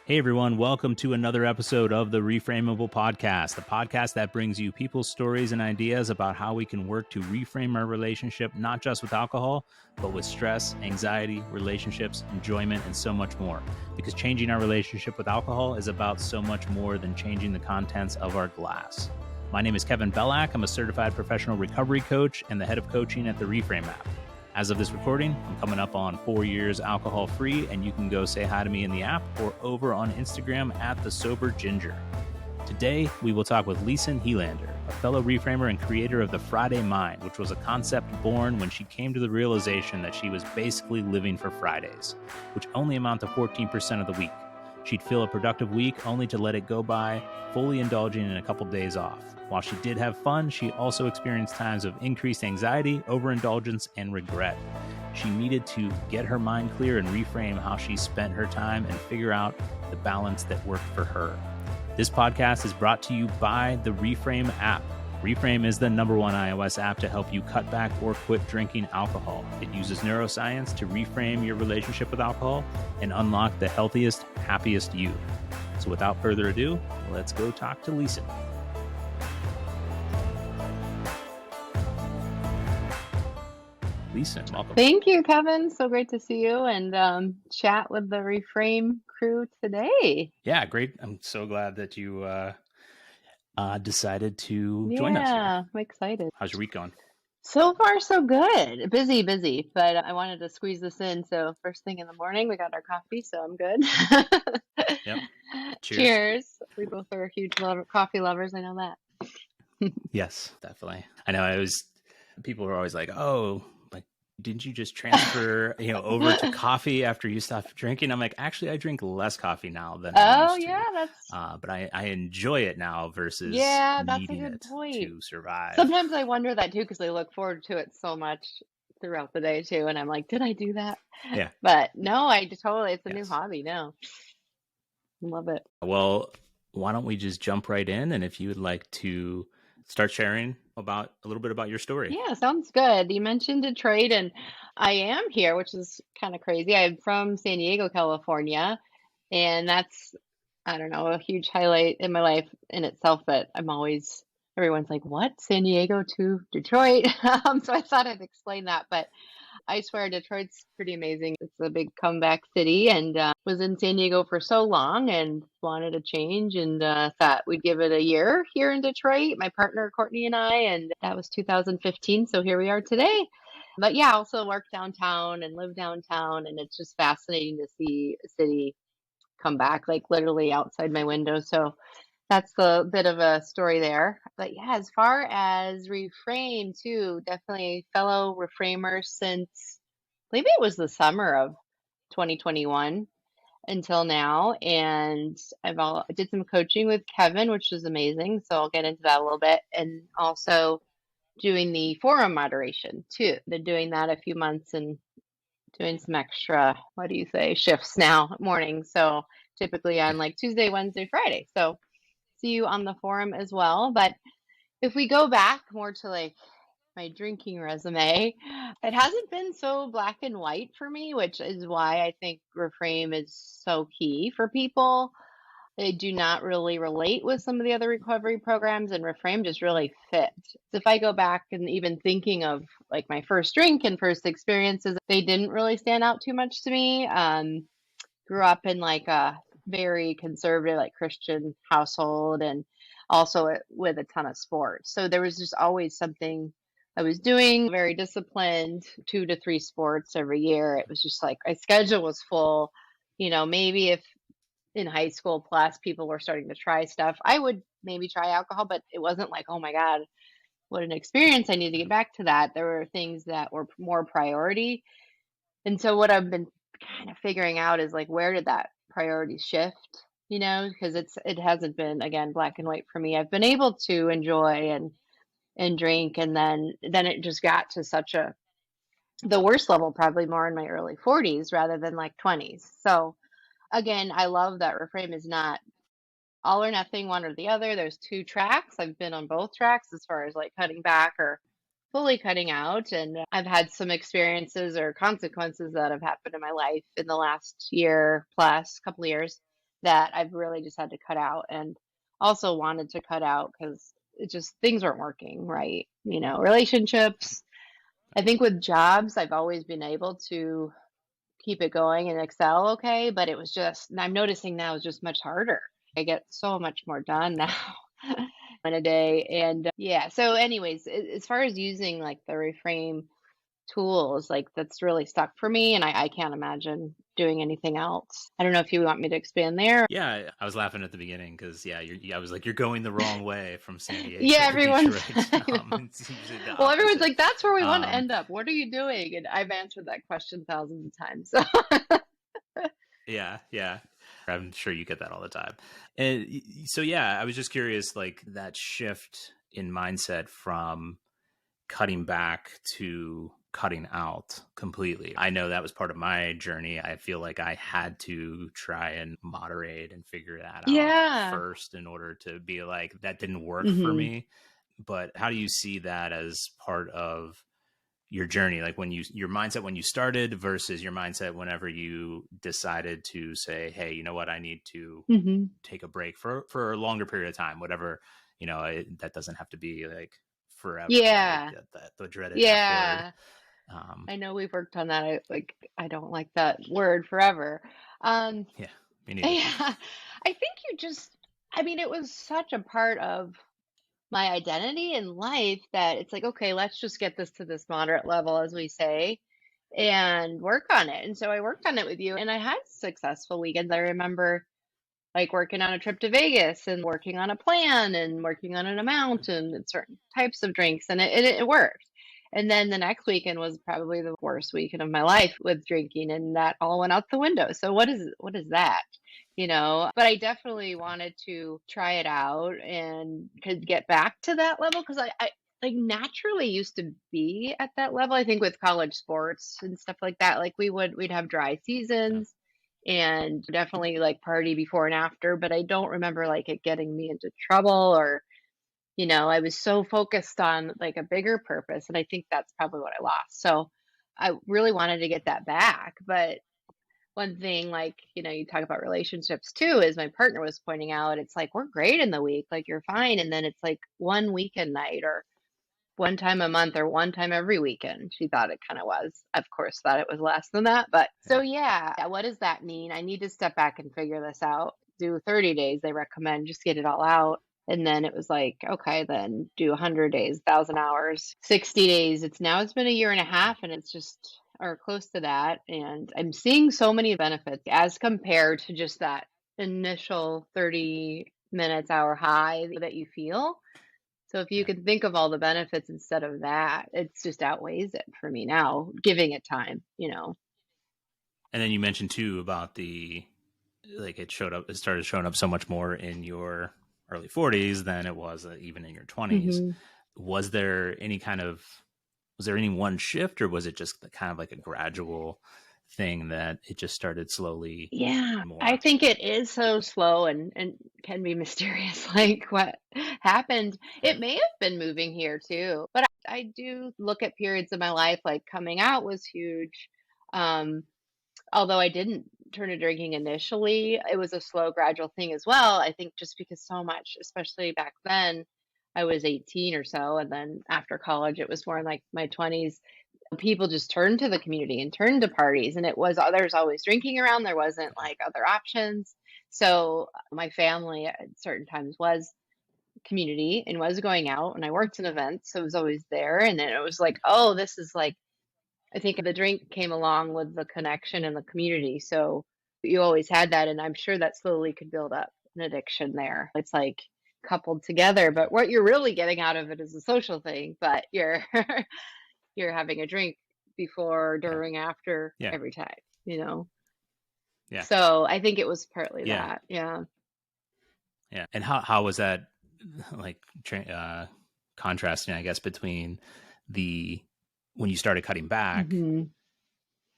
Hey everyone, welcome to another episode of the Reframeable podcast, the podcast that brings you people's stories and ideas about how we can work to reframe our relationship, not just with alcohol, but with stress, anxiety, relationships, enjoyment, and so much more. Because changing our relationship with alcohol is about so much more than changing the contents of our glass. My name is Kevin Bellack. I'm a certified professional recovery coach and the head of coaching at the Reframe app. As of this recording, I'm coming up on 4 years alcohol free, and you can go say hi to me in the app or over on Instagram at The Sober Ginger. Today, we will talk with Lisen Helander, a fellow reframer and creator of the Friday Mind, which was a concept born when she came to the realization that she was basically living for Fridays, which only amount to 14% of the week. She'd feel a productive week only to let it go by, fully indulging in a couple days off. While she did have fun, she also experienced times of increased anxiety, overindulgence, and regret. She needed to get her mind clear and reframe how she spent her time and figure out the balance that worked for her. This podcast is brought to you by the Reframe app. Reframe is the #1 iOS app to help you cut back or quit drinking alcohol. It uses neuroscience to reframe your relationship with alcohol and unlock the healthiest, happiest you. So without further ado, let's go talk to Lisen. Lisen, welcome. Thank you, Kevin. So great to see you and chat with the Reframe crew today. Yeah, great. I'm so glad that you decided to join us here. Yeah, I'm excited. How's your week going? So far, so good. Busy, but I wanted to squeeze this in. So first thing in the morning, we got our coffee, so I'm good. Yep. Cheers. Cheers. We both are huge coffee lovers. I know that. Yes, definitely. I know people were always like, oh, like, didn't you just transfer, over to coffee after you stopped drinking? I'm like, actually, I drink less coffee now than I used to. Yeah, that's. But I enjoy it now versus Yeah, that's a needing good it point. to survive. Sometimes I wonder that too, because I look forward to it so much throughout the day too, and I'm like, did I do that? Yeah. But no, I totally, it's a new Yes. hobby now. Love it. Well, why don't we just jump right in? And if you would like to start sharing a little bit about your story. Yeah, sounds good. You mentioned Detroit, and I am here, which is kind of crazy. I'm from San Diego, California, and that's, I don't know, a huge highlight in my life in itself. But everyone's like, what? San Diego to Detroit? So I thought I'd explain that. But I swear Detroit's pretty amazing. It's a big comeback city, and was in San Diego for so long and wanted a change, and thought we'd give it a year here in Detroit, my partner Courtney and I, and that was 2015. So here we are today. But yeah, I also work downtown and live downtown, and it's just fascinating to see a city come back, like literally outside my window. So that's a bit of a story there. But yeah, as far as Reframe too, definitely a fellow Reframer since maybe it was the summer of 2021 until now. And I did some coaching with Kevin, which was amazing. So I'll get into that a little bit. And also doing the forum moderation too. Been doing that a few months and doing some extra, shifts now, morning. So typically on like Tuesday, Wednesday, Friday. So see you on the forum as well. But if we go back more to like my drinking resume, it hasn't been so black and white for me, which is why I think Reframe is so key for people. They do not really relate with some of the other recovery programs, and Reframe just really fit. So if I go back and even thinking of like my first drink and first experiences, they didn't really stand out too much to me. Grew up in like a very conservative, like Christian household, and also with a ton of sports. So there was just always something I was doing, very disciplined, 2 to 3 sports every year. It was just like my schedule was full. Maybe if in high school plus people were starting to try stuff, I would maybe try alcohol, but it wasn't like, oh my God, what an experience. I need to get back to that. There were things that were more priority. And so what I've been kind of figuring out is like, where did that priority shift? Because it hasn't been, again, black and white for me. I've been able to enjoy and drink, and then it just got to the worst level, probably more in my early 40s rather than like 20s. So again, I love that Reframe is not all or nothing, one or the other. There's 2 tracks. I've been on both tracks as far as like cutting back or fully cutting out. And I've had some experiences or consequences that have happened in my life in the last year plus, couple of years, that I've really just had to cut out, and also wanted to cut out because it just things weren't working right. Relationships. I think with jobs, I've always been able to keep it going and excel okay, but it was just, and I'm noticing now it's just much harder. I get so much more done now in a day. And yeah, so anyways, as far as using like the reframe tools, like that's really stuck for me, and I can't imagine doing anything else. I don't know if you want me to expand there. Yeah, I was laughing at the beginning because I was like, you're going the wrong way from San Yeah, Diego to everyone's, Detroit. I know. It's usually the Well, everyone's opposite. like, that's where we want to Um, end up. What are you doing? And I've answered that question thousands of times. So yeah. I'm sure you get that all the time. And so, yeah, I was just curious, like that shift in mindset from cutting back to cutting out completely. I know that was part of my journey. I feel like I had to try and moderate and figure that out yeah. first in order to be like, that didn't work for Hmm. me. But how do you see that as part of your journey, like when your mindset when you started versus your mindset whenever you decided to say, hey, you know what, I need to Hmm. take a break for a longer period of time, whatever, that doesn't have to be like forever, right? Yeah. The dreaded F word. Yeah. um I know we've worked on that. I don't like that word forever. Um, yeah, me neither. yeah, I think I mean, it was such a part of my identity in life that it's like, okay, let's just get this to this moderate level, as we say, and work on it. And so I worked on it with you, and I had successful weekends. I remember like working on a trip to Vegas and working on a plan and working on an amount and certain types of drinks, and it worked. And then the next weekend was probably the worst weekend of my life with drinking, and that all went out the window. So what is that? But I definitely wanted to try it out and could get back to that level because I like naturally used to be at that level. I think with college sports and stuff like that, like we'd have dry Yeah. seasons and definitely like party before and after, but I don't remember like it getting me into trouble or, I was so focused on like a bigger purpose. And I think that's probably what I lost. So I really wanted to get that back. But one thing, like, you talk about relationships too, is my partner was pointing out, it's like, we're great in the week, like, you're fine. And then it's like one weekend night or one time a month or one time every weekend. She thought it kind of was. Of course, thought it was less than that. But so, Yeah. yeah, what does that mean? I need to step back and figure this out. Do 30 days, they recommend, just get it all out. And then it was like, okay, then do 100 days, 1,000 hours, 60 days. It's been a year and a half, and it's just, or close to that. And I'm seeing so many benefits as compared to just that initial 30 minutes, hour high that you feel. So if you Yeah. can think of all the benefits instead of that, it's just outweighs it for me now, giving it time. And then you mentioned too about like it started showing up so much more in your early 40s than it was even in your 20s. Hmm. Was there any kind of was there any one shift, or was it just kind of like a gradual thing that it just started slowly Yeah, I more? think it is so slow and can be mysterious, like what happened. Yeah. It may have been moving here too, but I do look at periods of my life, like coming out was huge. Um, Although I didn't turn to drinking initially, it was a slow, gradual thing as well. I think just because so much, especially back then, I was 18 or so. And then after college, it was more in like my 20s. People just turned to the community and turned to parties. And it was, there's always drinking around. There wasn't like other options. So my family at certain times was community and was going out. And I worked in events. So it was always there. And then it was like, oh, this is like, I think the drink came along with the connection and the community. So you always had that. And I'm sure that slowly could build up an addiction there. It's like coupled together. But what you're really getting out of it is a social thing, but you're you're having a drink before, Yeah. during, after Yeah. every time. Yeah. So I think it was partly Yeah. that. Yeah. Yeah. And how was that like contrasting, I guess, between the when you started cutting back Hmm.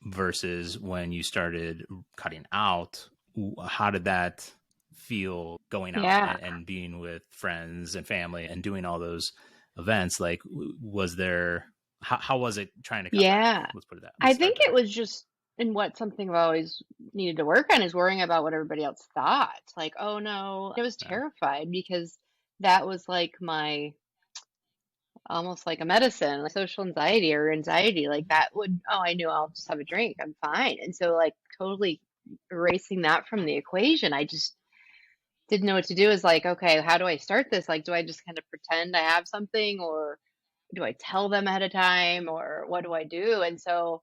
versus when you started cutting out? How did that feel going out Yeah. and being with friends and family and doing all those events? Like, was there, how was it trying to cut back? Yeah. Let's put it that. I Let's start think it there. was just And what something I've always needed to work on is worrying about what everybody else thought. Like, oh no, I was Yeah. terrified because that was like my almost like a medicine, like social anxiety or anxiety. Like that would, oh, I knew I'll just have a drink. I'm fine. And so, like, totally erasing that from the equation, I just didn't know what to do. Is like, okay, how do I start this? Like, do I just kind of pretend I have something, or do I tell them ahead of time, or what do I do? And so,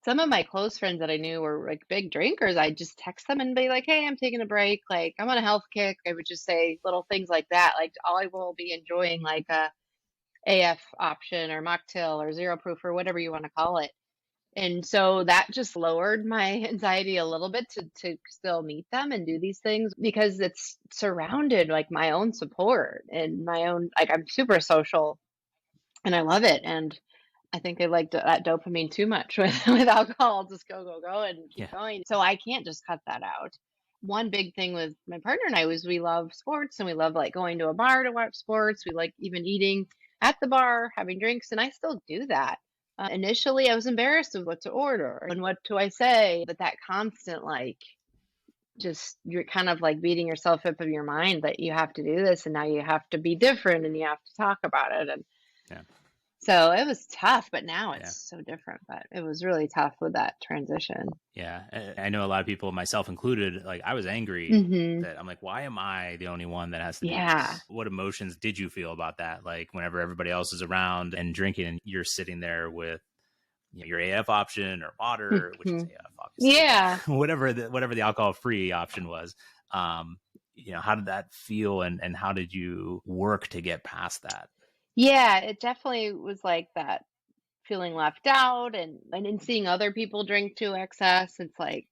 some of my close friends that I knew were like big drinkers. I just text them and be like, "Hey, I'm taking a break. Like, I'm on a health kick." I would just say little things like that. Like, I will be enjoying like a AF option or mocktail or zero proof or whatever you want to call it. And so that just lowered my anxiety a little bit to still meet them and do these things because it's surrounded like my own support and my own, like, I'm super social and I love it. And I think I like that dopamine too much with alcohol. I'll just go and keep Yeah. going. So I can't just cut that out. One big thing with my partner and I was we love sports and we love like going to a bar to watch sports. We like even eating at the bar, having drinks, and I still do that. Initially, I was embarrassed of what to order and what do I say, but that constant like just you're kind of like beating yourself up in your mind that you have to do this and now you have to be different and you have to talk about it and Yeah. so it was tough, but now Yeah. it's so different. But it was really tough with that transition. Yeah. I know a lot of people, myself included, like I was angry Mhm. that I'm like, why am I the only one that has to do Yeah. this? What emotions did you feel about that? Like whenever everybody else is around and drinking and you're sitting there with your AF option or water, which is Mhm. AF obviously, but Yeah. whatever the alcohol free option was. Um, how did that feel and how did you work to get past that? Yeah, it definitely was like that feeling left out and in seeing other people drink to excess. It's like,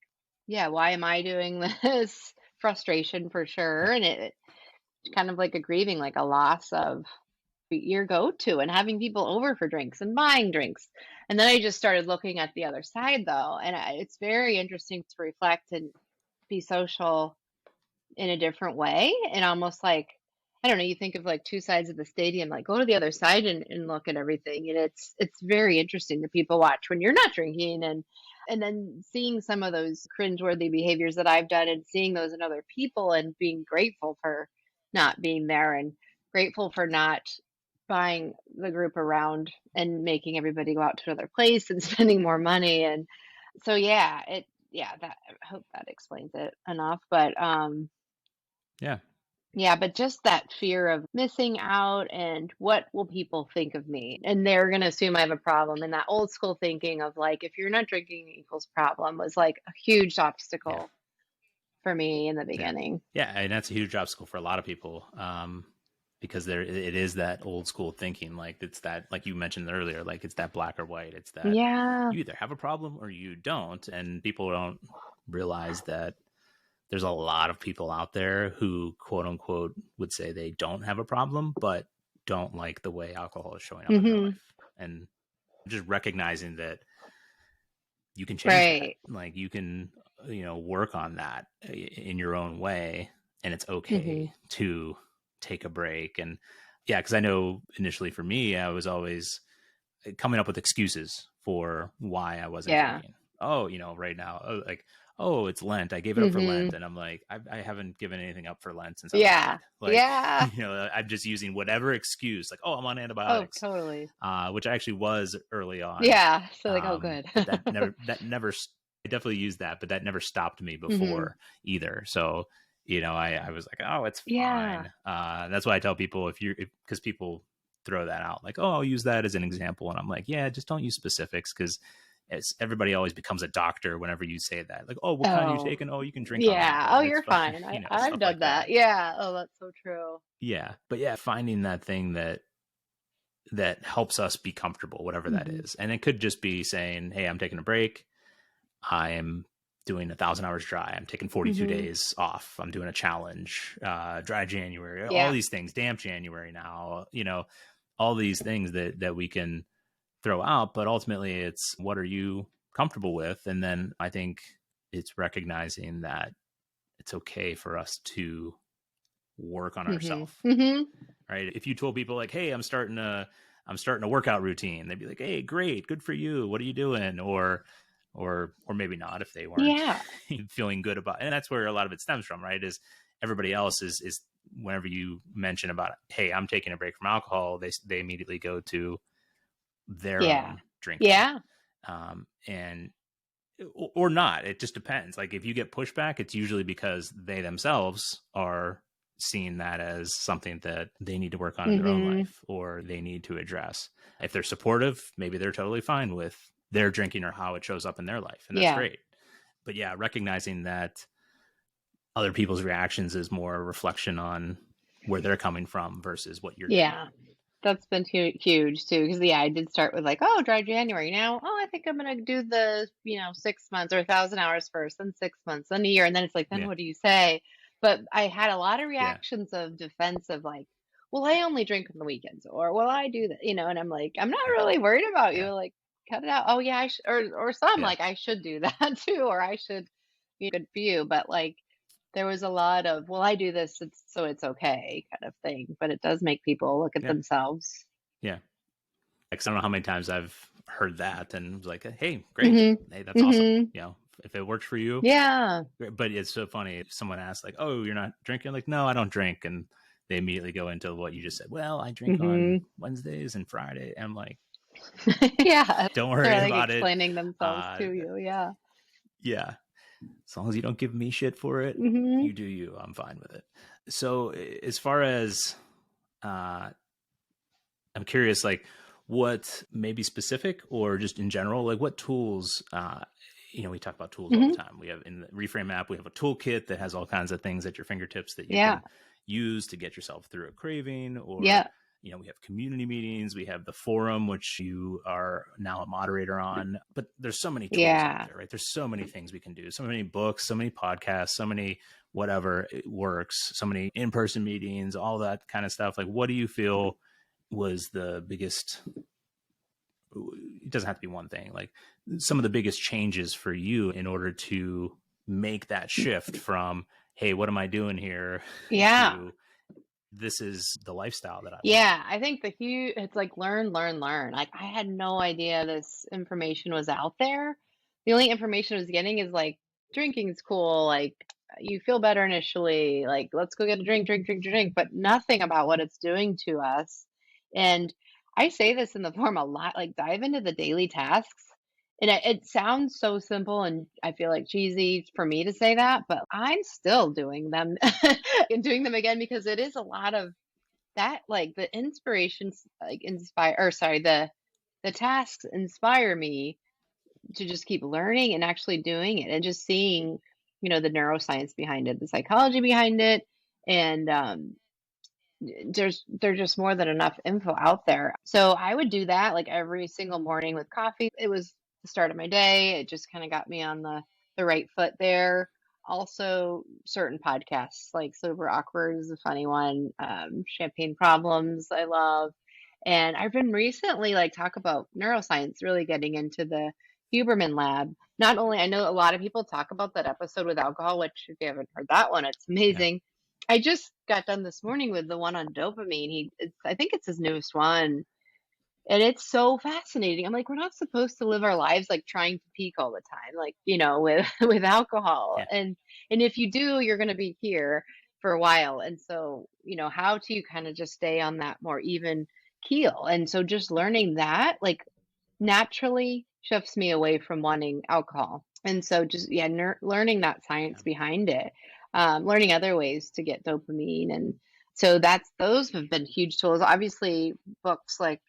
yeah, why am I doing this? Frustration for Yeah. sure. And it kind of like a grieving, like a loss of your go-to and having people over for drinks and buying drinks. And then I just started looking at the other side though, and it's very interesting to reflect and be social in a different way and almost like I don't know, you think of like two sides of the stadium, like go to the other side and look at everything. And it's very interesting to people watch when you're not drinking and then seeing some of those cringeworthy behaviors that I've done and seeing those in other people and being grateful for not being there and grateful for not buying the group around and making everybody go out to another place and spending more money. And so yeah, that I hope that explains it enough. But Yeah. yeah, but just that fear of missing out and what will people think of me? And they're going to assume I have a problem. And that old school thinking of like, if you're not drinking equals problem was like a huge Yeah. obstacle for me in the Yeah. beginning. Yeah. And that's a huge obstacle for a lot of people. Because it is that old school thinking. Like it's that, like you mentioned earlier, like it's that black or white. It's that Yeah. you either have a problem or you don't. And people don't realize that there's a lot of people out there who quote unquote would say they don't have a problem, but don't like the way alcohol is showing up in their Hmm. life. And just recognizing that you can change that. Right. Like you can, work on that in your own way. And it's Hmm. okay to take a break. And yeah, because I know initially for me, I was always coming up with excuses for why I wasn't Yeah. drinking. Oh, right now, like, oh, it's Lent. I gave it up for Lent, Hmm. and I'm like, I haven't given anything up for Lent since I was a Yeah. kid. Like, Yeah. I'm just using whatever excuse, like, oh, I'm on Oh, antibiotics, totally. which I actually was early on. Yeah. So like, oh, good. But that never, I definitely used that, but that never stopped me Hmm. before either. So, I was like, oh, it's Yeah. fine. That's why I tell people because people throw that out like, oh, I'll use that as an example. And I'm like, yeah, just don't use specifics because everybody always becomes a doctor whenever you say that. Like, oh, what kind are you Oh, taking? Oh, you can drink on that. yeah. Oh, And it's you're fine, fine. I've stuff done like that. that. Yeah. Oh, that's so true. Yeah. But yeah, finding that thing that helps us be comfortable, whatever that Hmm. is. And it could just be saying, hey, I'm taking a break. I am doing 1,000 hours dry. I'm taking 42 Hmm. days off. I'm doing a challenge, dry January, all Yeah. these things, damp January now, all these things that we can throw out. But ultimately, it's what are you comfortable with? And then I think it's recognizing that it's okay for us to work on Mhm. ourselves, Mhm. right? If you told people like, hey, I'm starting a workout routine, they'd be like, hey, great, good for you. What are you doing? Or or maybe not if they weren't Yeah. feeling good about it. And that's where a lot of it stems from, right? Is everybody else is whenever you mention about, hey, I'm taking a break from alcohol, they immediately go to their Yeah. own drinking. Yeah. And or not, it just depends. Like if you get pushback, it's usually because they themselves are seeing that as something that they need to work on in their own Mm-hmm. life or they need to address. If they're supportive, maybe they're totally fine with their drinking or how it shows up in their life, and that's Yeah. great. But yeah, recognizing that other people's reactions is more a reflection on where they're coming from versus what you're doing. Yeah. That's been huge too, because yeah, I did start with like, oh, dry January. Now, oh, I think I'm gonna do the 6 months or 1,000 hours first, then 6 months, then a year, and then it's like, then Yeah, what do you say? But I had a lot of yeah, reactions of defensive, like, well, I only drink on the weekends, or well, I do that, and I'm like, I'm not really worried about you, yeah, like, cut it out. Oh yeah, or some yeah, like I should do that too, or I should be good for you, but like. There was a lot of, well, I do this, so it's okay kind of thing, but it does make people look at yeah, themselves. yeah. Because I don't know how many times I've heard that and was like, hey, great. Mhm. Hey, that's awesome. Mhm. If it works for you. Yeah. But it's so funny if someone asks, like, oh, you're not drinking? Like, no, I don't drink. And they immediately go into what you just said. Well, I drink on Mhm. Wednesdays and Friday. And I'm like, Yeah. don't They're worry like about it. explaining themselves Uh, to you. Yeah. yeah. As long as you don't give me shit for it, Mhm. you do you. I'm fine with it. So as far as uh, I'm curious, like what maybe specific or just in general, like what tools, we talk about tools all the Mhm. time. We have in the Reframe app, we have a toolkit that has all kinds of things at your fingertips that you Yeah. can use to get yourself through a craving or, Yeah. we have community meetings, we have the forum, which you are now a moderator on, but there's so many tools out Yeah. there, right? There's so many things we can do, so many books, so many podcasts, so many whatever it works, so many in-person meetings, all that kind of stuff. Like, what do you feel was the biggest, it doesn't have to be one thing, like some of the biggest changes for you in order to make that shift from, hey, what am I doing here, Yeah. to this is the lifestyle that I want. Yeah, I think it's like learn, learn, learn. Like I had no idea this information was out there. The only information I was getting is like drinking is cool, like you feel better initially, like let's go get a drink, drink, drink, drink, but nothing about what it's doing to us. And I say this in the form a lot, like dive into the daily tasks. And it sounds so simple and I feel like cheesy for me to say that, but I'm still doing them and doing them again because it is a lot of that, like, the inspirations, like, inspire or sorry, the tasks inspire me to just keep learning and actually doing it and just seeing, the neuroscience behind it, the psychology behind it, and, there's just more than enough info out there. So I would do that, like, every single morning with coffee. It was the start of my day. It just kinda got me on the right foot there. Also, certain podcasts, like Sober Awkward is a funny one, Champagne Problems I love, and I've been recently, like, talk about neuroscience, really getting into the Huberman Lab. Not only I know a lot of people talk about that episode with alcohol, which if you haven't heard that one, it's Yeah, amazing. I just got done this morning with the one on dopamine. I think it's his newest one, and it's so fascinating. I'm like, we're not supposed to live our lives like trying to peak all the time, like with with alcohol. yeah, And if you do, you're going to be here for a while. And so, how to kind of just stay on that more even keel. And so, just learning that, like, naturally shifts me away from wanting alcohol. And so just yeah, learning that yeah, science behind it, learning other ways to get dopamine, and so that's those have been huge tools. Obviously, books like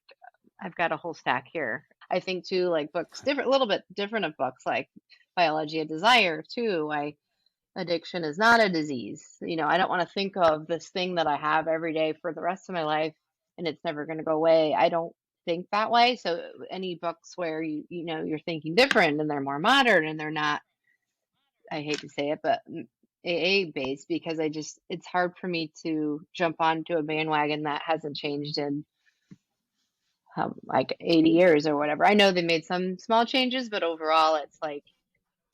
I've got a whole stack here. I think too, like books different, a little bit different of books like Biology of Desire too. Why addiction is not a disease. I don't want to think of this thing that I have every day for the rest of my life and it's never going to go away. I don't think that way. So any books where you're thinking different and they're more modern and they're not, I hate to say it, but AA based, because it's hard for me to jump onto a bandwagon that hasn't changed in like 80 years or whatever. I know they made some small changes, but overall it's like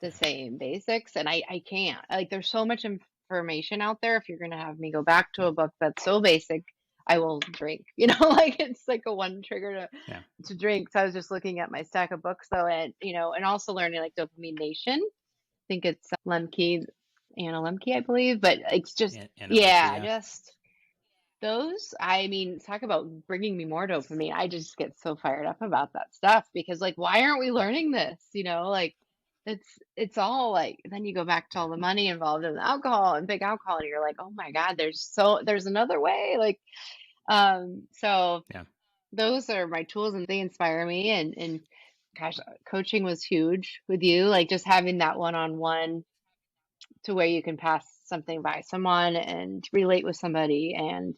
the yeah, same basics, and I can't, like, there's so much information out there. If you're going to have me go back to a book that's so basic, I will drink, like it's like a one trigger Yeah. to drink. So I was just looking at my stack of books though, and and also learning like Dopamine Nation. I think it's Lemke, Anna Lemke, I believe, but it's just, And Olympia, yeah, yeah. just those, I mean, talk about bringing me more dopamine. I just get so fired up about that stuff because like, why aren't we Yeah. learning this? Like it's all like, then you go back to Yeah. all the money involved in the alcohol and big alcohol, and you're like, oh my God, there's another way. Like, so Yeah. those are my tools and they inspire me. And gosh, coaching was huge with you, like just having that one-on-one to where you can pass something by someone and relate with somebody and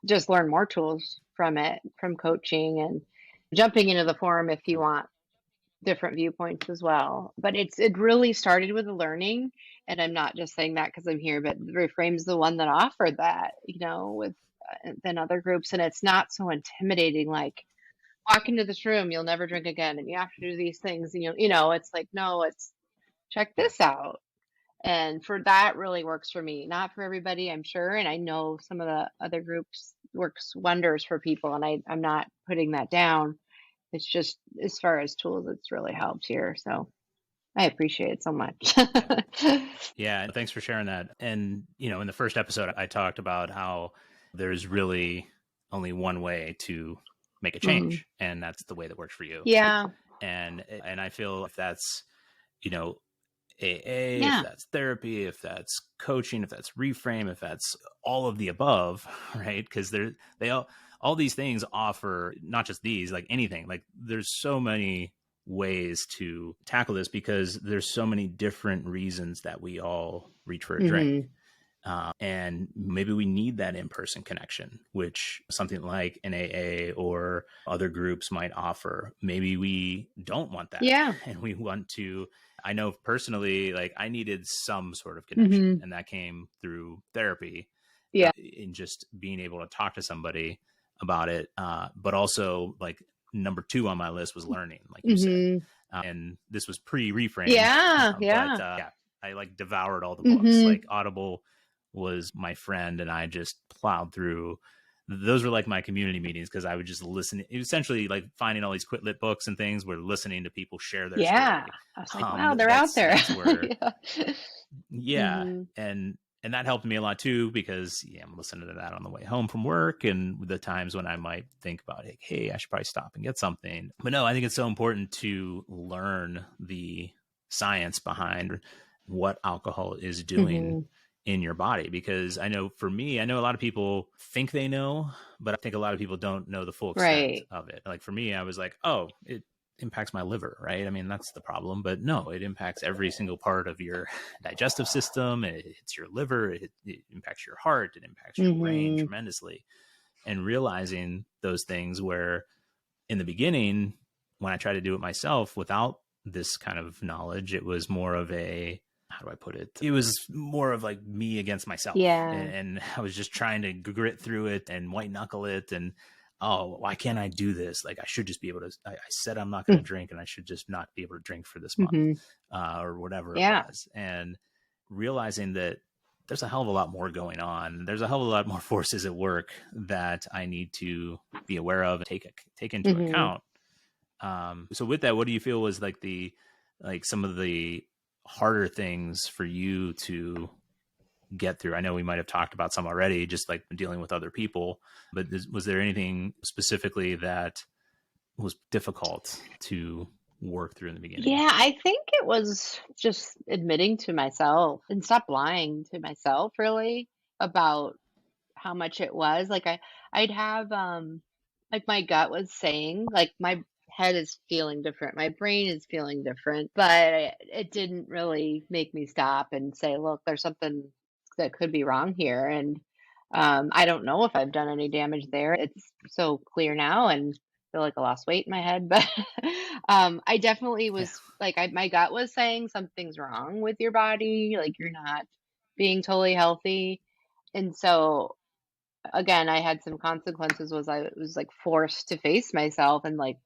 just learn more tools from it, from coaching and jumping into the forum if you Yeah. want different viewpoints as well. But it really started with the learning, and I'm not just saying that because I'm here, but Reframe's the one that offered that, with than other groups, and it's not so intimidating. Like walk into this room, you'll never drink again, and you have to do these things. And it's like no, it's check Yeah. this out. And for that really works for me, not for everybody, I'm sure. And I know some of the other groups works wonders for people, and I'm not putting that down. It's just as far as tools, it's really helped here. So I appreciate it so much. Yeah. Yeah, thanks for sharing that. And, in the first episode, I talked about how there's really only one way to make a Mhm. change, and that's the way that works for you. Yeah. And I feel if that's, you know, AA, if Yeah. that's therapy, if that's coaching, if that's reframe, if that's all of the above, right? Because they all these things offer not just these, like anything. Like there's so many ways to tackle this because there's so many different reasons that we all reach for a drink. Hmm. And maybe we need that in-person connection, which something like an AA or other groups might offer. Maybe we don't want that. Yeah. And we want to, I know personally, like I needed some sort of connection, Hmm. and that came through therapy, Yeah. in just being able to talk to somebody about it. But also like number two on my list was learning, like you said. Hmm. And this was pre-reframe, Yeah. but Yeah. yeah, I like devoured all the books. Hmm. Like Audible was my friend, and I just plowed through. Those were like my community meetings because I would just listen. It was essentially like finding all these quit lit books and things where listening to people share their Yeah. story. I was like, wow, they're out there. That's where, Yeah. yeah. Hmm. And that helped me a lot too, because I'm listening to that on the way home from work and the times when I might think about it, hey, I should probably stop and get something. But no, I think it's so important to learn the science behind what alcohol is doing Hmm. in your body, because I know for me, I know a lot of people think they know, but I think a lot of people don't know the full extent Right. of it. Like for me, I was like, oh, it impacts my liver, right? I mean, that's the problem. But no, it impacts every single part of your digestive system. It hits your liver, it impacts your heart, it impacts your brain Hmm. tremendously. And realizing those things, where in the beginning, when I tried to do it myself without this kind of knowledge, it was more of a, how do I put it? It was more of like me against myself. Yeah. And I was just trying to grit through it and white knuckle it. And, oh, why can't I do this? Like, I should just be able to. I said I'm not going to drink, and I should just not be able to drink for this month, Hmm. or whatever it Yeah. was. And realizing that there's a hell of a lot more going on. There's a hell of a lot more forces at work that I need to be aware of and take into Hmm. account. So with that, what do you feel was like some of the harder things for you to get through? I know we might have talked about some already, just like dealing with other people, but was there anything specifically that was difficult to work through in the beginning? Yeah, I think it was just admitting to myself and stop lying to myself really about how much it was. Like I'd have like my gut was saying, like my head is feeling different, my brain is feeling different, but it didn't really make me stop and say, look, there's something that could be wrong here. And I don't know if I've done any damage there. It's so clear now, and feel like I lost weight in my head, but I definitely Yeah. was like, my gut was saying something's wrong with your body, like you're not being totally healthy. And so again, I had some consequences, was I was like forced to face myself, and like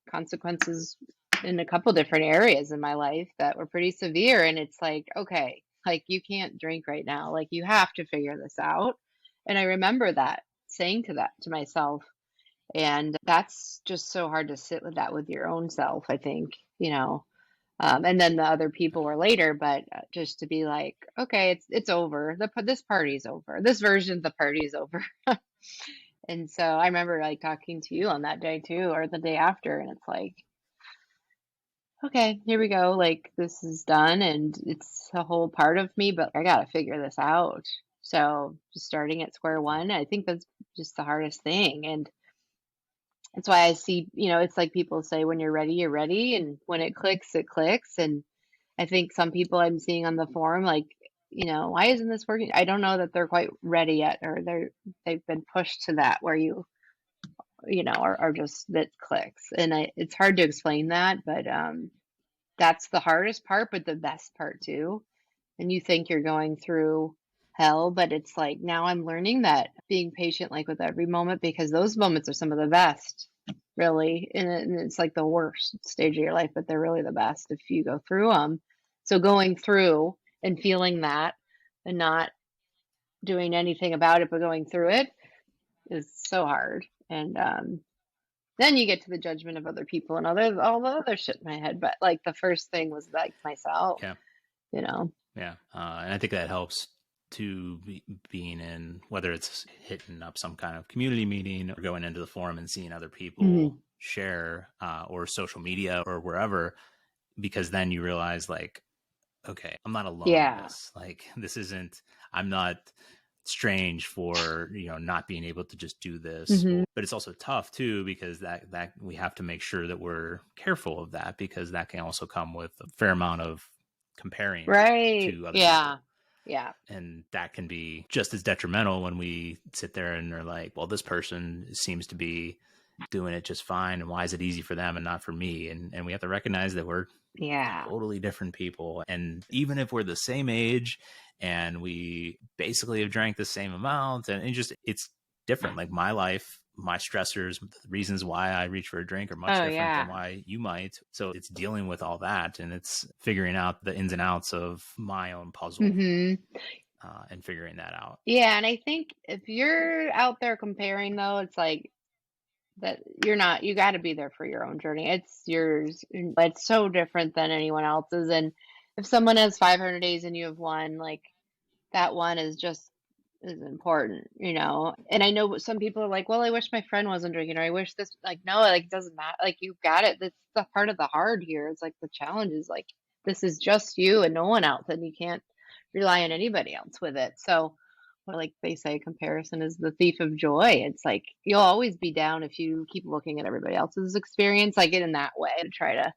consequences in a couple different areas in my life that were pretty severe. And it's like, okay, like you can't drink right now, like you have to figure this out. And I remember that saying to myself. And that's just so hard to sit with that with your own self, I think, and then the other people were later, but just to be like, okay, it's over. This party's over. This version of the party's over. And so I remember like talking to you on that day too, or the day after, and it's like, okay, here we go. Like this is done, and it's a whole part of me, but I got to figure this out. So just starting at square one, I think that's just the hardest thing, and that's why I see, it's like people say, when you're ready, you're ready, and when it clicks, it clicks. And I think some people I'm seeing on the forum, like, why isn't this working? I don't know that they're quite ready yet, or they've been pushed to that where are just that clicks. And it's hard to explain that, but that's the hardest part, but the best part too. And you think you're going through hell, but it's like now I'm learning that being patient, like with every moment, because those moments are some of the best, really. And it's like the worst stage of your life, but they're really the best if you go through them. So going through and feeling that and not doing anything about it, but going through it is so hard. And then you get to the judgment of other people and all the other shit in my head. But like the first thing was like myself, Yeah. you know. Yeah. And I think that helps to being in, whether it's hitting up some kind of community meeting or going into the forum and seeing other people share, or social media or wherever, because then you realize like, okay, I'm not alone in this. Like I'm not strange for, not being able to just do this. But it's also tough too, because that we have to make sure that we're careful of that, because that can also come with a fair amount of comparing to other people. Yeah. And that can be just as detrimental when we sit there and are like, well, this person seems to be doing it just fine, and why is it easy for them and not for me? And we have to recognize that we're totally different people. And even if we're the same age and we basically have drank the same amount, and it's different. Like my life, my stressors, the reasons why I reach for a drink are much different than why you might. So it's dealing with all that, and it's figuring out the ins and outs of my own puzzle, and figuring that out. Yeah, and I think if you're out there comparing, though, it's like that you're not, you got to be there for your own journey. It's yours. It's so different than anyone else's. And if someone has 500 days and you have one, like that one is just as important, And I know some people are like, well, I wish my friend wasn't drinking, or I wish this, like, no, like, it doesn't matter. Like, you got it. That's the part of the hard here. It's like the challenge is like, this is just you and no one else, and you can't rely on anybody else with it. So, well, like they say, comparison is the thief of joy. It's like you'll always be down if you keep looking at everybody else's experience, like in that way, to try to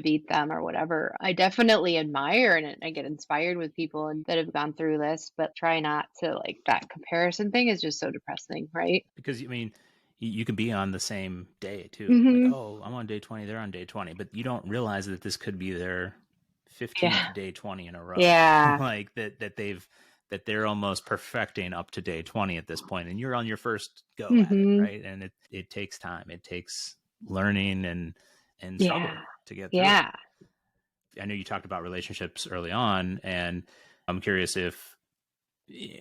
beat them or whatever. I definitely admire and I get inspired with people that have gone through this, but try not to, like, that comparison thing is just so depressing, right? Because you can be on the same day too. Like, oh, I'm on day 20, they're on day 20, but you don't realize that this could be their 15th day 20 in a row. Like that they're almost perfecting up to day 20 at this point, and you're on your first go at it, right? And it takes time. It takes learning and struggle to get through it. I know you talked about relationships early on, and I'm curious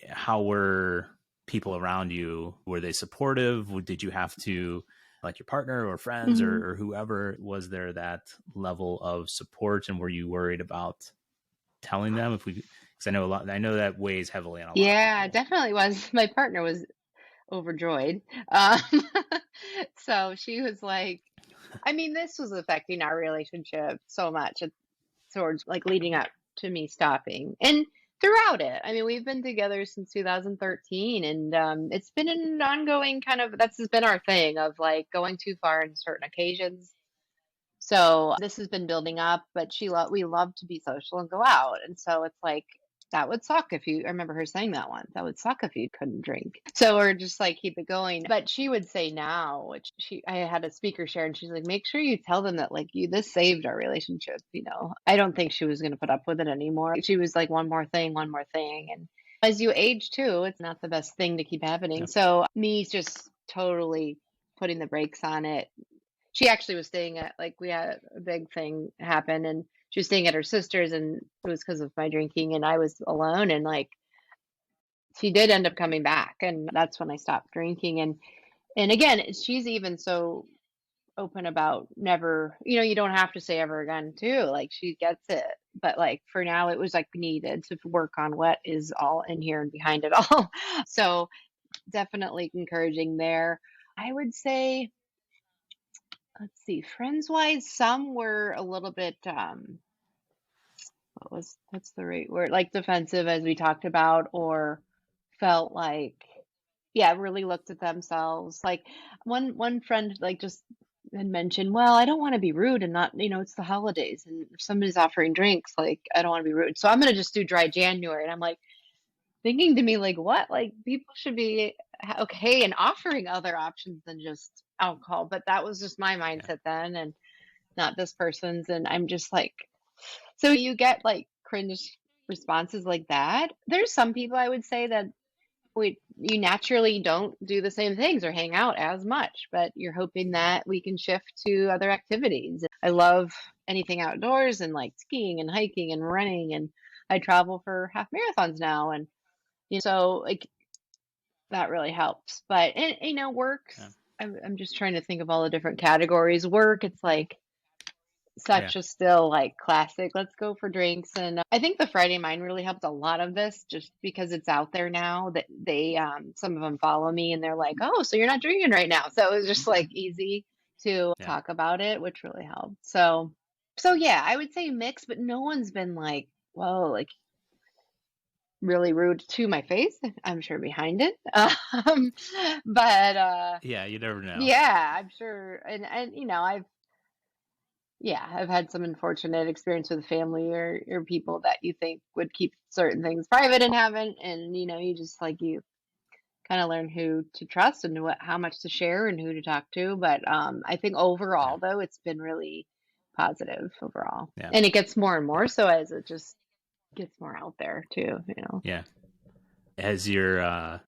how were people around you? Were they supportive? Did you have to, like your partner or friends or whoever, was there that level of support? And were you worried about telling them because I know that weighs heavily on a lot of people. Yeah, it definitely was. My partner was overjoyed. So she was like, I mean, this was affecting our relationship so much towards like leading up to me stopping and throughout it. I mean, we've been together since 2013, and it's been an ongoing kind of, that's just been our thing of like going too far in certain occasions. So this has been building up, but we love to be social and go out. And so it's like, that would suck I remember her saying that once, that would suck if you couldn't drink. So we're just like, keep it going. But she would say now, I had a speaker share, and she's like, make sure you tell them that like this saved our relationship. I don't think she was going to put up with it anymore. She was like, one more thing. And as you age too, it's not the best thing to keep happening. Yep. So me just totally putting the brakes on it. She actually was staying at, like, we had a big thing happen, and she was staying at her sister's, and it was because of my drinking, and I was alone, and like she did end up coming back, and that's when I stopped drinking. And again, she's even so open about never, you don't have to say ever again too. Like she gets it. But like for now it was like needed to work on what is all in here and behind it all. So definitely encouraging there. I would say, let's see, friends wise, some were a little bit what's the right word? Like defensive as we talked about, or felt like, yeah, really looked at themselves. Like one friend like just had mentioned, well, I don't want to be rude and not, it's the holidays and if somebody's offering drinks, like I don't want to be rude. So I'm gonna just do dry January. And I'm like thinking to me, like, what? Like people should be okay and offering other options than just alcohol. But that was just my Yeah. mindset then and not this person's. And I'm just like, so you get like cringe responses like that. There's some people I would say that you naturally don't do the same things or hang out as much, but you're hoping that we can shift to other activities. I love anything outdoors and like skiing and hiking and running, and I travel for half marathons now, and so like that really helps. But and works. Yeah. I'm just trying to think of all the different categories. Work, it's like Yeah. such a still like classic. Let's go for drinks. And I think the Friday Mine really helped a lot of this just because it's out there now that they, some of them follow me and they're like, oh, so you're not drinking right now. So it was just like easy to Yeah. talk about it, which really helped. So yeah, I would say mix, but no one's been like, whoa, like really rude to my face. I'm sure behind it. But Yeah. You never know. yeah, I'm sure. And I've had some unfortunate experience with family or people that you think would keep certain things private and haven't. And, you just like, you kind of learn who to trust and how much to share and who to talk to. But I think Yeah. overall, though, it's been really positive overall. Yeah. And it gets more and more Yeah. so as it just gets more out there too. Yeah. Has your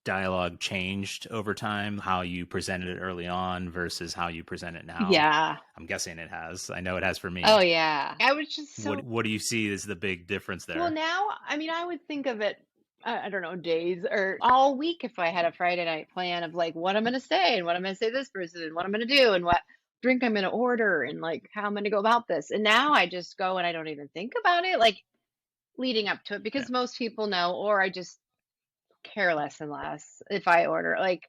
dialogue changed over time? How you presented it early on versus how you present it now? Yeah. I'm guessing it has. I know it has for Oh, me. yeah. I was just What do you see as the big difference well, there? now, I mean, I would think of it, I don't know, days or all week if I had a Friday night plan of like what I'm going to say and what I'm going to say to this person and what I'm going to do and what drink I'm going to order and like how I'm going to go about this. And now I just go and I don't even think about it like leading up to it Yeah. because most people know, or I just care less and less if I order. Like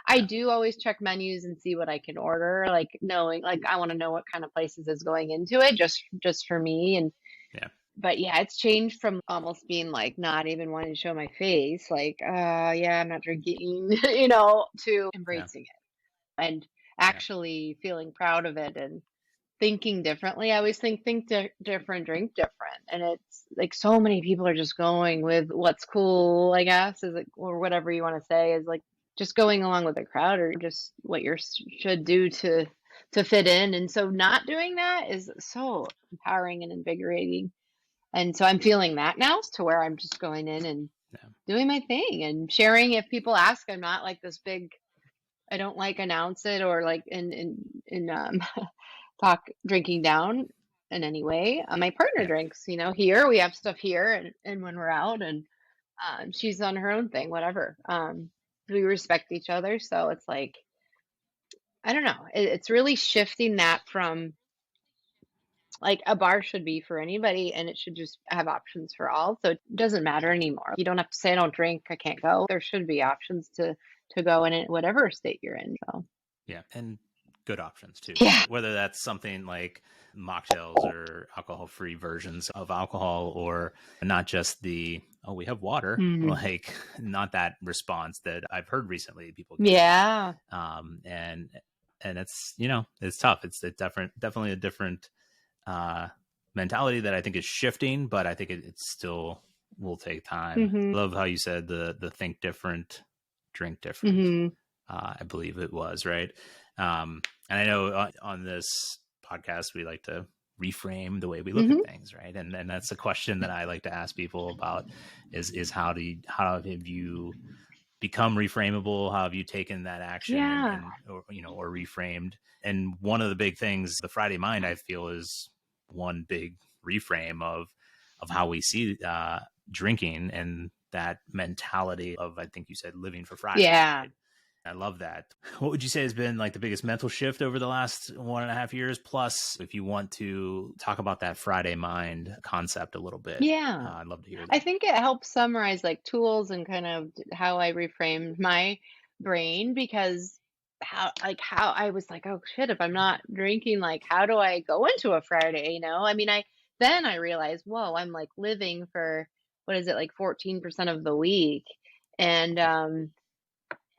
I Yeah. do always check menus and see what I can order, like knowing, like I want to know what kind of places is going into it just for me. And Yeah. but yeah, it's changed from almost being like not even wanting to show my face, like, yeah, I'm not drinking, to Yeah. embracing it and Yeah. actually feeling proud of it and thinking differently. I always think different, drink different. And it's like so many people are just going with what's cool, I guess, is like, or whatever you want to say is like just going along with the crowd or just what you should do to fit in. And so not doing that is so empowering and invigorating, and so I'm feeling that now to where I'm just going in and Yeah. doing my thing and sharing if people ask. I'm not like this big, I don't like announce it or like in talk drinking down in any way. My partner Yeah. drinks, here we have stuff here and when we're out and she's on her own thing, whatever. We respect each other. So it's like, I don't know. It's really shifting that from like a bar should be for anybody and it should just have options for all. So it doesn't matter anymore. You don't have to say I don't drink, I can't go. There should be options to go in it, whatever state you're in. So Yeah. And good options too. yeah. Whether that's something like mocktails or alcohol-free versions of alcohol, or not just the, oh, we have water, Hmm. like not that response that I've heard recently people get. Yeah. And it's, it's tough. It's a definitely a different mentality that I think is shifting, but I think it still will take time. Hmm. Love how you said the think different, drink different. Hmm. I believe it was right. And I know on this podcast we like to reframe the way we look Hmm. at things, right? And that's a question that I like to ask people about is how have you become reframable? How have you taken that action Yeah. and or reframed? And one of the big things, the Friday Mind, I feel is one big reframe of how we see drinking. And that mentality of, I think you said, living for Friday. Yeah. Right? I love that. What would you say has been like the biggest mental shift over the last 1.5 years? Plus, if you want to talk about that Friday mind concept a little bit, Yeah. I'd love to hear I that. think it helps summarize like tools and kind of how I reframed my brain because how I was like, oh shit, if I'm not drinking, like how do I go into a Friday, you know? I mean, I realized, whoa, I'm like living for what is it, like 14% of the week. And Yeah.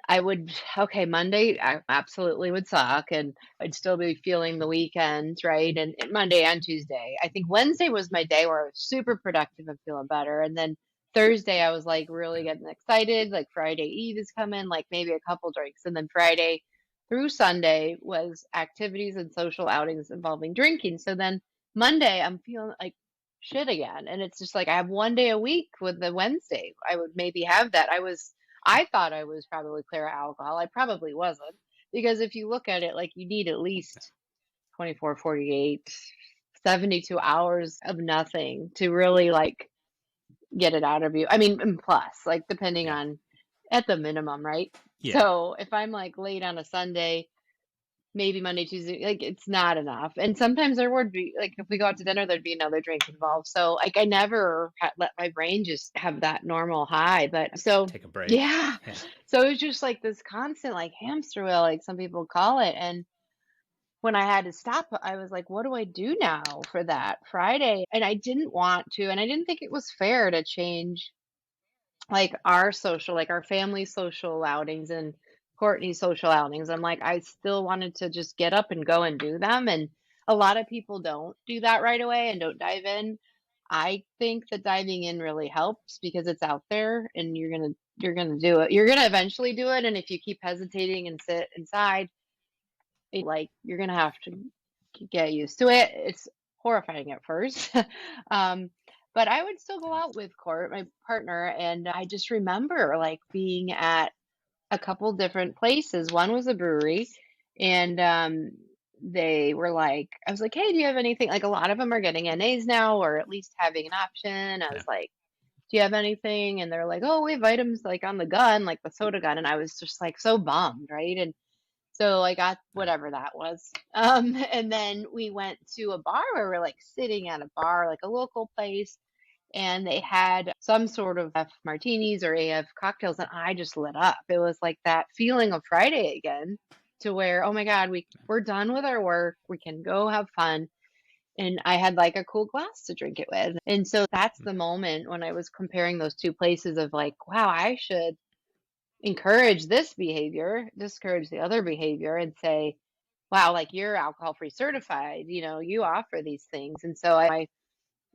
I would okay, Monday, I absolutely would suck, and I'd still be feeling the weekends, right? And Monday and Tuesday. I think Wednesday was my day where I was super productive and feeling better, and then Thursday, I was, like, really getting excited, like, Friday Eve is coming, like, maybe a couple drinks, and then Friday through Sunday was activities and social outings involving drinking, so then Monday, I'm feeling like shit again, and it's just like I have 1 day a week with the Wednesday. I would maybe have that. I thought I was probably clear of alcohol. I probably wasn't because if you look at it, like you need at least 24, 48, 72 hours of nothing to really like get it out of you. I mean, and plus, like depending Yeah. on at the minimum, right? Yeah. So if I'm like late on a Sunday, maybe Monday, Tuesday, like it's not enough. And sometimes there would be like if we go out to dinner, there'd be another drink involved. So like I never let my brain just have that normal high. But so Take a break. yeah, Yeah. so it was just like this constant like hamster wheel, like some people call it. And when I had to stop, I was like, what do I do now for that Friday? And I didn't want to, and I didn't think it was fair to change like our social, like our family social outings and Courtney's social outings. I'm like, I still wanted to just get up and go and do them. And a lot of people don't do that right away and don't dive in. I think that diving in really helps because it's out there and you're gonna do it. You're gonna eventually do it. And if you keep hesitating and sit inside, like you're gonna have to get used to it. It's horrifying at first. um, but I would still go Yeah. out with Court, my partner, and I just remember like being at a couple different places. One was a brewery, and they were like, I was like, hey, do you have anything? Like a lot of them are getting NAs now, or at least having an option. I Yeah. was like, do you have anything? And they're like, oh, we have items like on the gun, like the soda gun. And I was just like so bummed, right? And so I got Yeah. whatever that was. And then we went to a bar where we're like sitting at a bar, like a local place, and they had some sort of F martinis or AF cocktails, and I just lit up. It was like that feeling of Friday again, to where, oh my God, we're done with our work, we can go have fun. And I had like a cool glass to drink it with. And so that's the moment when I was comparing those two places of like, wow, I should encourage this behavior, discourage the other behavior, and say, wow, like you're alcohol free certified, you offer these things. And so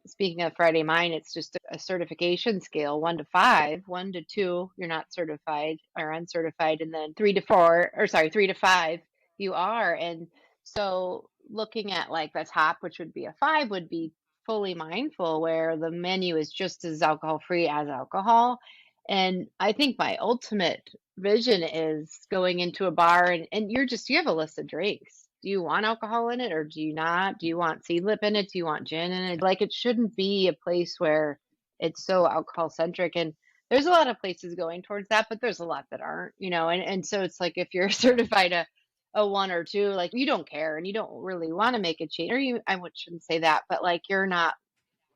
speaking of Friday Mine, it's just a certification scale 1 to 5. 1 to 2, you're not certified or uncertified, and then 3 to 4, or sorry, 3 to 5, you are. And so looking at like the top, which would be a 5, would be fully mindful, where the menu is just as alcohol free as alcohol. And I think my ultimate vision is going into a bar and you have a list of drinks. Do you want alcohol in it or do you not? Do you want seedlip in it? Do you want gin in it? Like it shouldn't be a place where it's so alcohol centric. And there's a lot of places going towards that, but there's a lot that aren't, and so it's like if you're Yeah. certified a 1 or 2, like you don't care and you don't really want to make a change, or shouldn't say that, but like you're not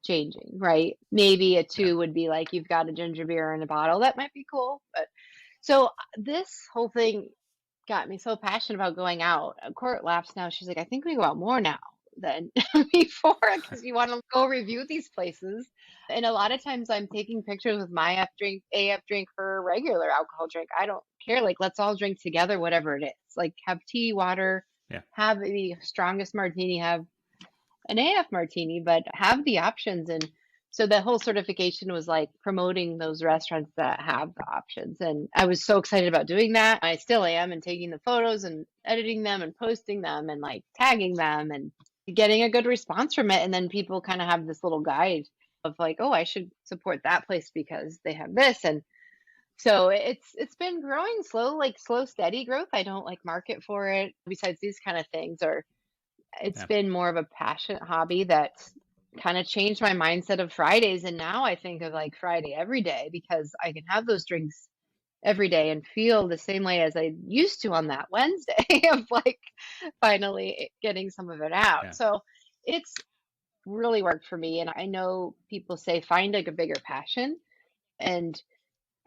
changing, right? Maybe a Yeah. 2 would be like you've got a ginger beer in a bottle. That might be cool. But so this whole thing got me so passionate about going out. Court laughs now. She's like, I think we go out more now than before because you want to go review these places. And a lot of times I'm taking pictures with my AF drink, her regular alcohol drink. I don't care. Like, let's all drink together, whatever it is. Like, have tea, water, Yeah. have the strongest martini, have an AF martini, but have the options. And so the whole certification was like promoting those restaurants that have the options. And I was so excited about doing that. I still am, and taking the photos and editing them and posting them and like tagging them and getting a good response from it. And then people kind of have this little guide of like, oh, I should support that place because they have this. And so it's been growing slow, like slow, steady growth. I don't like market for it besides these kind of things, or it's Yeah. been more of a passionate hobby that kind of changed my mindset of Fridays. And now I think of like Friday every day because I can have those drinks every day and feel the same way as I used to on that Wednesday of like finally getting some of it out. Yeah. So it's really worked for me. And I know people say find like a bigger passion, and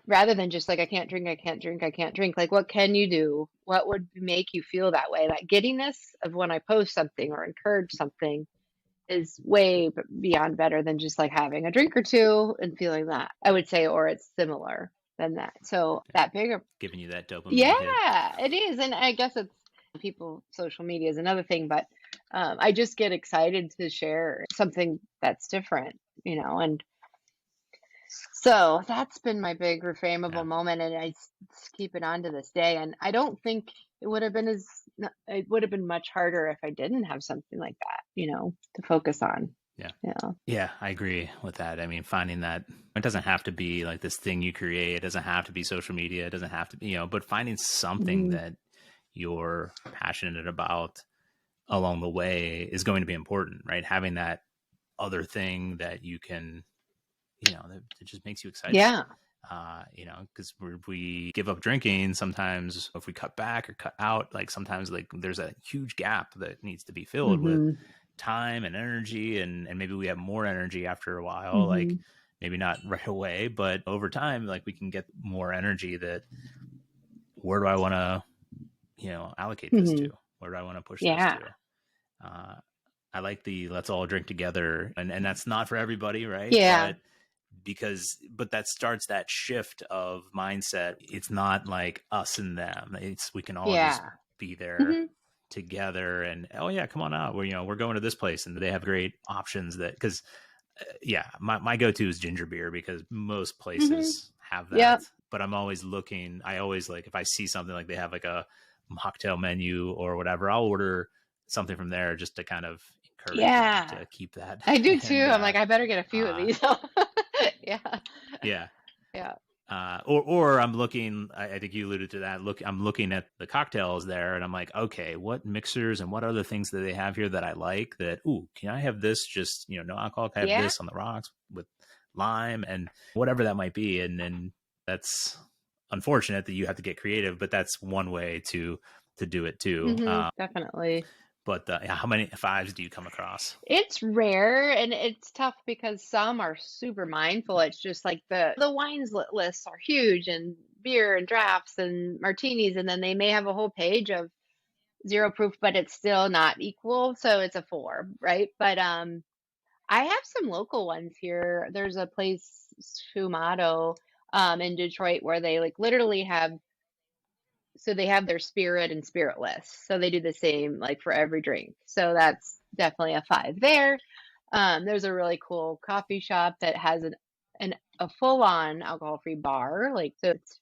rather than just like I can't drink, I can't drink, I can't drink, like what can you do? What would make you feel that way? That giddiness of when I post something or encourage something is way beyond better than just like having a drink or two and feeling that, I would say, or it's similar than that. So Yeah. that bigger, Giving you that dopamine hit. yeah, it is. And I guess it's people, social media is another thing, but I just get excited to share something that's different, and so that's been my big Yeah. reframeable moment, and keep it on to this day. And I don't think it would have been it would have been much harder if I didn't have something like that, to focus on. Yeah. Yeah. Yeah, I agree with that. I mean, finding that it doesn't have to be like this thing you create. It doesn't have to be social media. It doesn't have to be, but finding something Hmm. that you're passionate about along the way is going to be important, right? Having that other thing that you can, that just makes you excited. Yeah. Because we give up drinking sometimes, if we cut back or cut out, like sometimes like there's a huge gap that needs to be filled with Hmm. time and energy, and maybe we have more energy after a while, like Hmm. maybe not right away, but over time, like we can get more energy that where do I want to, allocate this to? Hmm. Where do I want to push this Yeah. to? Uh, I like the let's all drink together, and that's not for everybody, right? Yeah. But that starts that shift of mindset. It's not like us and them. It's we can all just Yeah. be there Hmm. together, and oh yeah, come on out. We're going to this place, and they have great options that because yeah, my go-to is ginger beer because most Hmm. places have that. Yep. But I'm always looking. I always like if I see something like they have like a mocktail menu or whatever, I'll order something from there just to kind of encourage them Yeah. to keep that. I do too. And I'm like, I better get a few of uh, these. Yeah. yeah, Yeah. or I'm looking. I think you alluded to that. I'm looking at the cocktails there, and I'm like, okay, what mixers and what other things do they have here that I like? That can I have this? Just no alcohol. Can I have Yeah. this on the rocks with lime and whatever that might be? And then that's unfortunate that you have to get creative, but that's one way to do it too. Hmm. Definitely. But yeah, how many fives do you come across? It's rare and it's tough because some are super mindful. It's just like the wines lists are huge, and beer and drafts and martinis, and then they may have a whole page of zero proof, but it's still not equal, so it's a 4, right? But I have some local ones here. There's a place, Sfumato, in Detroit, where they like literally have, so they have their spirit and spiritless. So they do the same like for every drink. So that's definitely a 5 there. There's a really cool coffee shop that has a full-on alcohol-free bar. Like, so it's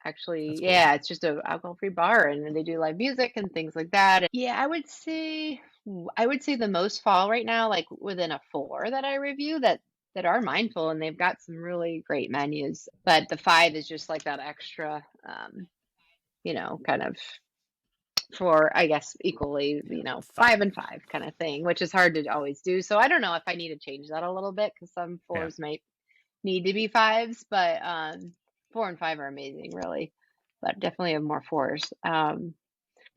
actually, That's cool. yeah, it's just a alcohol-free bar, and they do live music and things like that. Yeah, I would say the most fall right now, like within a 4 that I review that are mindful, and they've got some really great menus. But the 5 is just like that extra, kind of for, I guess, equally, Yeah, 5 and 5 kind of thing, which is hard to always do. So I don't know if I need to change that a little bit because some yeah, 4s might need to be 5s, but 4 and 5 are amazing, really. But definitely have more 4s.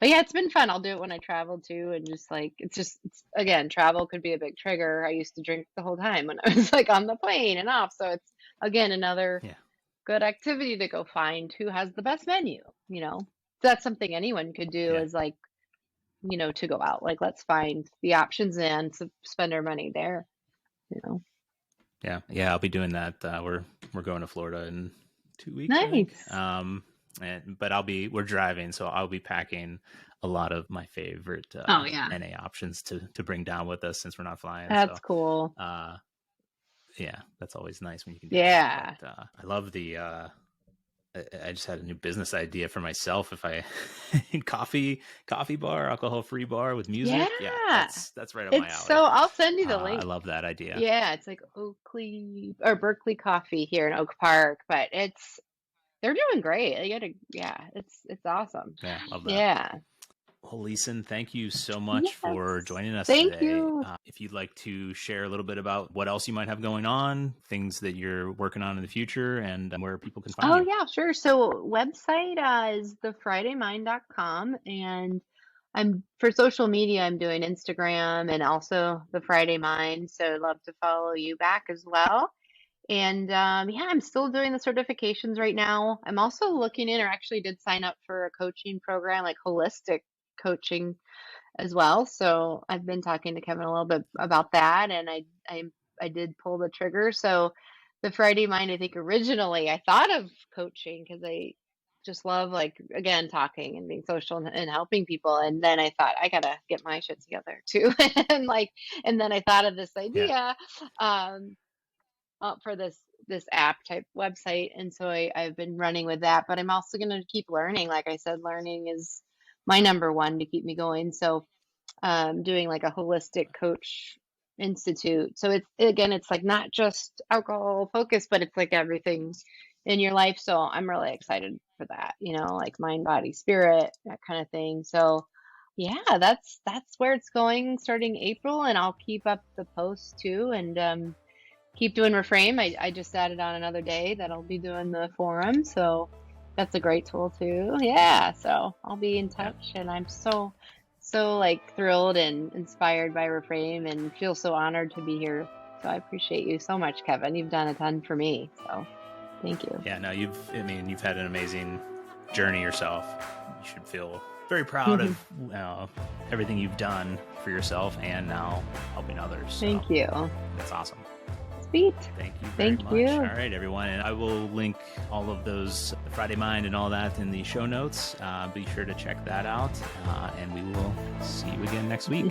But yeah, it's been fun. I'll do it when I travel too, and just like again, travel could be a big trigger. I used to drink the whole time when I was like on the plane and off. So it's again another yeah, good activity to go find who has the best menu, So that's something anyone could do yeah. is like, to go out. Like, let's find the options and spend our money there, you know. Yeah. I'll be doing that. We're going to Florida in 2 weeks, I think. Nice. But we're driving, so I'll be packing a lot of my favorite Oh yeah. NA options to bring down with us since we're not flying. That's So, cool. uh, yeah, that's always nice when you can do that. Yeah. But I love the. I just had a new business idea for myself. If I coffee bar, alcohol free bar with music, yeah, Yeah. that's right up my It's alley. so I'll send you the I link. love that idea. Yeah, it's like Oakley or Berkeley Coffee here in Oak Park, but they're doing great. Yeah, it's awesome. Yeah, love that. Yeah. Well, Lisen, thank you so much for Yes. joining us Thank today. you. If you'd like to share a little bit about what else you might have going on, things that you're working on in the future, and where people can find Oh you. yeah, sure. So website is thefridaymind.com, and I'm for social media I'm doing Instagram and also the Friday Mind. So I'd love to follow you back as well. And yeah, I'm still doing the certifications right now. I'm also looking in, or actually did sign up for a coaching program, like holistic coaching as well. So I've been talking to Kevin a little bit about that, and I did pull the trigger. So the Friday Mind, I think originally I thought of coaching because I just love, like, again, talking and being social and helping people. And then I thought I gotta get my shit together too, and like, and then I thought of this Yeah. idea. Um, for this app type website, and so I've been running with that, but I'm also going to keep learning. Like I said, learning is my number one to keep me going. So doing like a holistic coach institute, so it's, again, it's like not just alcohol focused, but it's like everything in your life. So I'm really excited for that, like mind, body, spirit, that kind of thing. So yeah, that's where it's going starting April, and I'll keep up the posts too. And keep doing Reframe. I just added on another day that I'll be doing the forum. So that's a great tool too. Yeah. So I'll be in Yeah. touch, and I'm so like thrilled and inspired by Reframe and feel so honored to be here. So I appreciate you so much, Kevin. You've done a ton for me. So thank you. Yeah. No, you've had an amazing journey yourself. You should feel very proud of everything you've done for yourself and now helping others. So Thank you. that's awesome. Sweet. Thank you very Thank much. you. All right, everyone. And I will link all of those, the Friday Mind and all that, in the show notes. Be sure to check that out. And we will see you again next week.